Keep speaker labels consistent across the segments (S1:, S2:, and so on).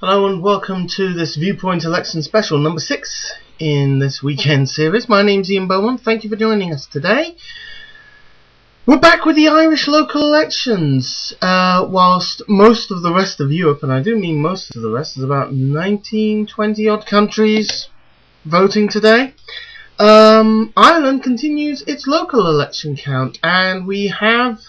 S1: Hello and welcome to this Viewpoint Election Special number 6 in this weekend series. My name's Beaumont. Thank you for joining us today. We're back with the Irish local elections. Whilst most of the rest of Europe, and I do mean most of the rest, is about 19, 20 odd countries voting today. Ireland continues its local election count, and we have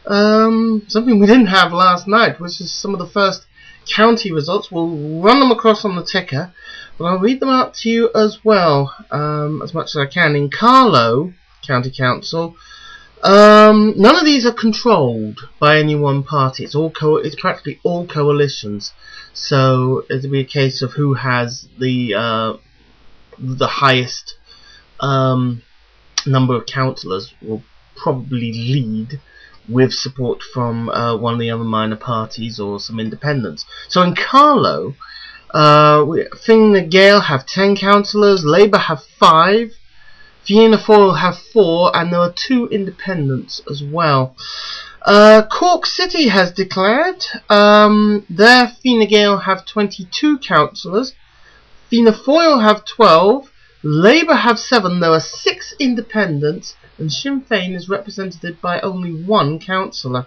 S1: something we didn't have last night, which is some of the first county results. We'll run them across on the ticker, but I'll read them out to you as well, as much as I can. In Carlow County Council, none of these are controlled by any one party. It's practically all coalitions. So it'll be a case of who has the highest number of councillors will probably lead, with support from one of the other minor parties or some independents. So in Carlow, Fine Gael have 10 councillors, Labour have 5, Fianna Fáil have 4, and there are 2 independents as well. Cork City has declared their Fine Gael have 22 councillors, Fianna Fáil have 12, Labour have 7, there are 6 independents, and Sinn Féin is represented by only 1 councillor.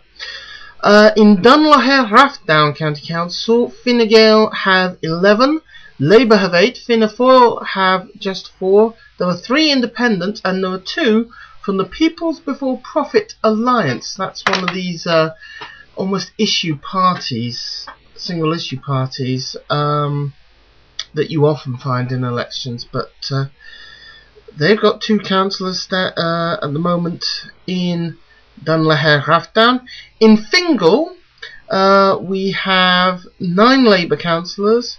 S1: In Dunlaher Rathdown County Council, Fine Gael have 11, Labour have 8, Fianna Fáil have just 4, there are 3 independents, and there are 2 from the People's Before Profit Alliance. That's one of these almost issue parties, single issue parties, that you often find in elections, but they've got 2 councillors at the moment in Dunlaher Rathdown. In Fingal, we have 9 Labour councillors,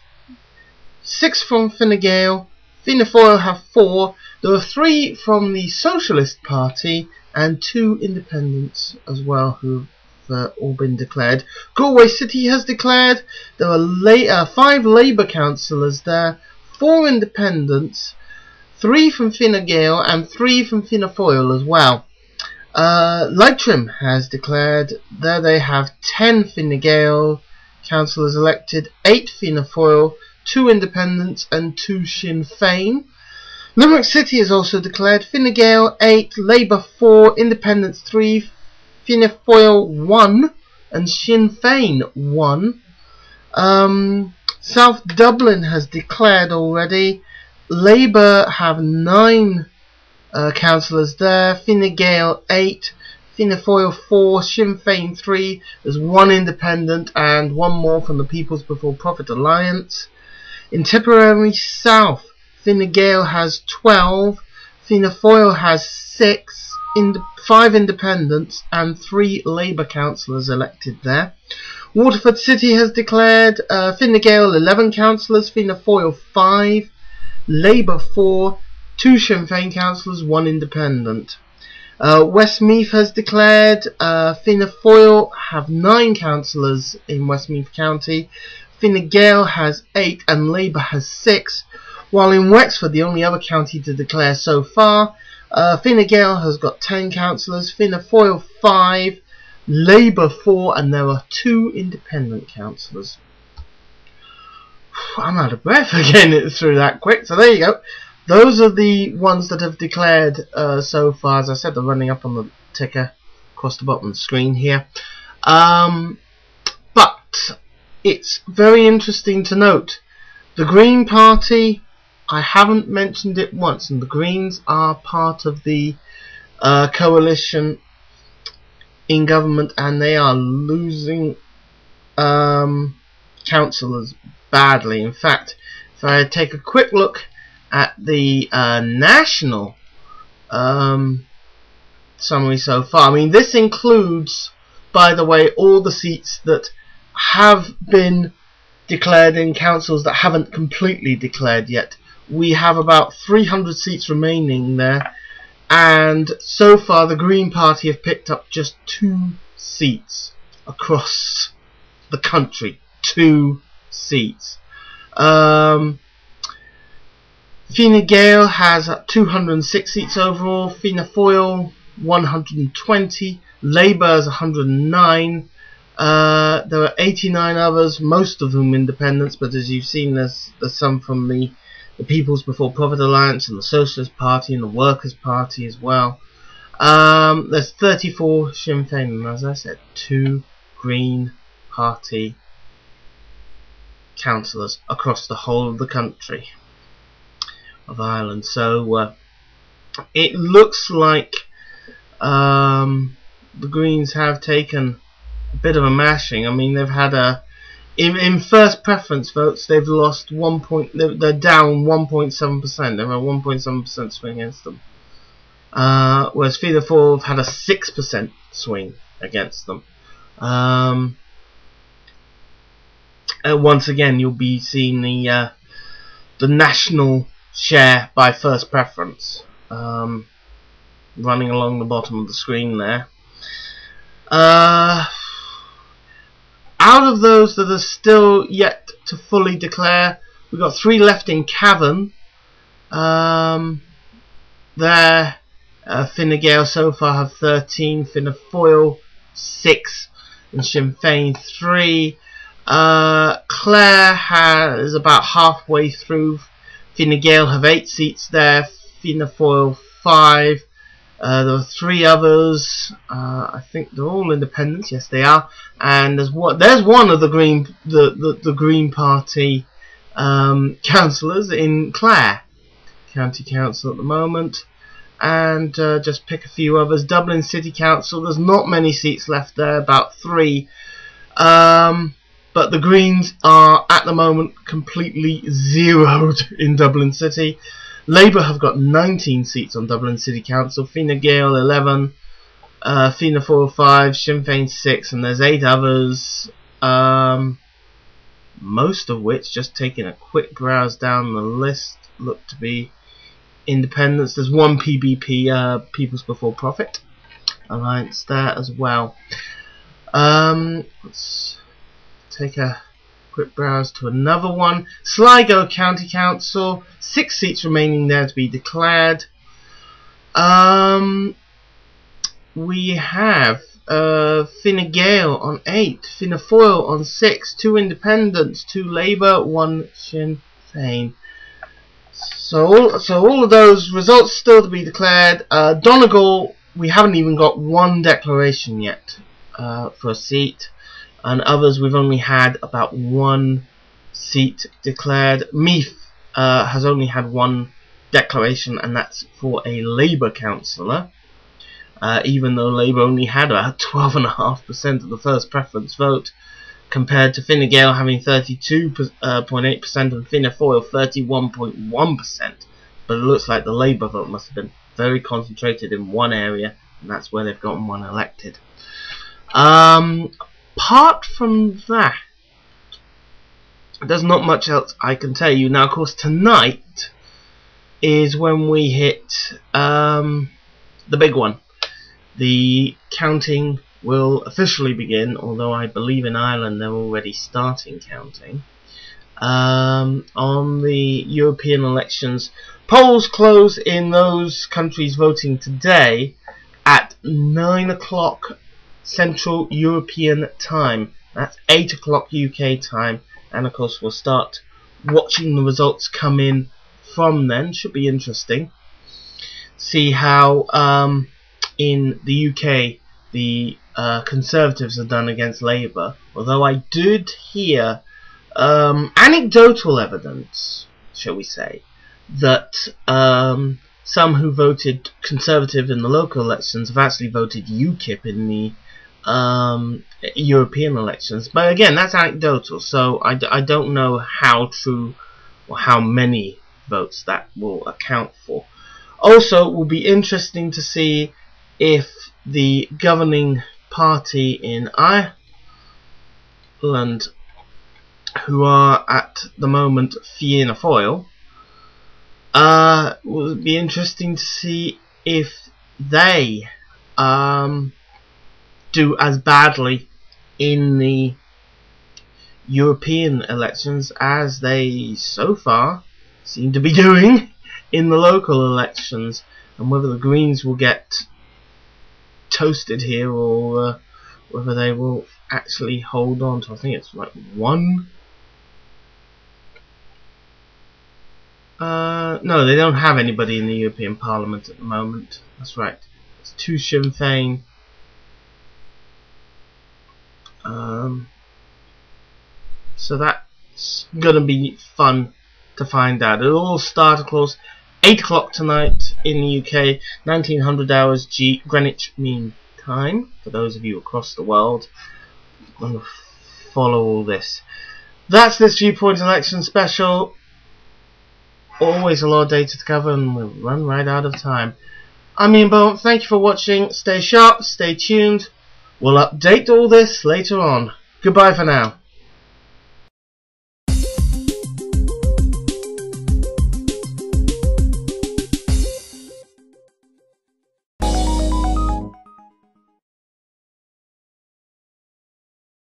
S1: 6 from Fine Gael, Fianna Fáil have 4, there are 3 from the Socialist Party, and 2 independents as well who've all been declared. Galway City has declared. There are 5 Labour councillors there, 4 independents, 3 from Fine Gael and 3 from Fianna Fáil as well. Leitrim has declared. There they have 10 Fine Gael councillors elected, 8 Fianna Fáil, 2 independents and 2 Sinn Féin. Limerick City has also declared. Fine Gael 8, Labour 4, independents 3, Fianna Fáil 1 and Sinn Féin 1. South Dublin has declared already. Labour have 9 councillors there, Fine Gael 8, Fianna Fáil 4, Sinn Féin 3, there's 1 independent and 1 more from the People's Before Profit Alliance. In Tipperary South, Fine Gael has 12, Fianna Fáil has 6, 5 independents and 3 Labour councillors elected there. Waterford City has declared Fine Gael 11 councillors, Fianna Fáil 5, Labour 4, 2 Sinn Féin councillors, 1 independent. Westmeath has declared Fianna Fáil have 9 councillors in Westmeath County, Fine Gael has 8 and Labour has 6, while in Wexford, the only other county to declare so far, Fine Gael has got 10 councillors, Fianna Fáil 5, Labour 4, and there are 2 independent councillors. I'm out of breath again through that quick. So there you go. Those are the ones that have declared so far. As I said, they're running up on the ticker across the bottom of the screen here. But it's very interesting to note the Green Party. I haven't mentioned it once, and the Greens are part of the coalition in government, and they are losing councillors badly. In fact, if I take a quick look at the national summary so far, I mean, this includes, by the way, all the seats that have been declared in councils that haven't completely declared yet. We have about 300 seats remaining there, and so far the Green Party have picked up just 2 seats across the country. 2 seats. Fine Gael has 206 seats overall, Fianna Fáil 120, Labour is 109, There are 89 others, most of them independents, but as you've seen, there's some from the People's Before Profit Alliance and the Socialist Party and the Workers' Party as well. There's 34 Sinn Féin, and as I said, 2 Green Party councillors across the whole of the country of Ireland. So it looks like the Greens have taken a bit of a mashing. I mean, they've had in first preference votes, they've lost they're down 1.7%. They're a 1.7% swing against them. Whereas Fianna Fáil have had a 6% swing against them. Once again, you'll be seeing the national share by first preference running along the bottom of the screen there. Out of those that are still yet to fully declare, we've got 3 left in Cavan. Fine Gael so far have 13, Fianna Fáil 6, and Sinn Féin 3. Clare has about halfway through. Fine Gael have 8 seats there, Fianna Fáil 5. There are 3 others. I think they're all independents. Yes, they are. And there's one of the Green Party councillors in Clare County Council at the moment. And just pick a few others. Dublin City Council. There's not many seats left there. About 3. But the Greens are at the moment completely zeroed in Dublin City. Labour have got 19 seats on Dublin City Council, Fine Gael 11, Fianna Fáil 5, Sinn Féin 6, and there's 8 others, most of which, just taking a quick browse down the list, look to be independents. There's 1 PBP, People's Before Profit Alliance there as well. Let's take a quick browse to another one. Sligo County Council, 6 seats remaining there to be declared. We have Fine Gael on 8, Fianna Fáil on 6, 2 independents, 2 Labour, 1 Sinn Féin. So all of those results still to be declared. Donegal, we haven't even got 1 declaration yet for a seat. And others, we've only had about 1 seat declared. Meath has only had 1 declaration, and that's for a Labour councillor. Even though Labour only had about 12.5% of the first preference vote, compared to Fine Gael having 32.8% and Fianna Fáil 31.1%. But it looks like the Labour vote must have been very concentrated in one area, and that's where they've gotten 1 elected. Apart from that, there's not much else I can tell you. Now, of course, tonight is when we hit the big one. The counting will officially begin, although I believe in Ireland they're already starting counting. On the European elections, polls close in those countries voting today at 9 o'clock Central European time. That's 8 o'clock UK time, and of course we'll start watching the results come in from then. Should be interesting. See how in the UK the Conservatives have done against Labour. Although I did hear anecdotal evidence, shall we say, that some who voted Conservative in the local elections have actually voted UKIP in the European elections. But again, that's anecdotal, so I don't know how true or how many votes that will account for. Also, it will be interesting to see if the governing party in Ireland, who are at the moment Fianna Fáil, will be interesting to see if they do as badly in the European elections as they so far seem to be doing in the local elections, and whether the Greens will get toasted here or whether they will actually hold on to. I think it's like one. No, they don't have anybody in the European Parliament at the moment. That's right. It's 2 Sinn Féin. So that's gonna be fun to find out. It'll all start, of course, 8 o'clock tonight in the UK, 1900 hours Greenwich Mean Time. For those of you across the world, I'm gonna follow all this. That's this Viewpoint Election Special. Always a lot of data to cover, and we'll run right out of time. I'm Ian Beaumont. Thank you for watching. Stay sharp, stay tuned. We'll update all this later on. Goodbye for now.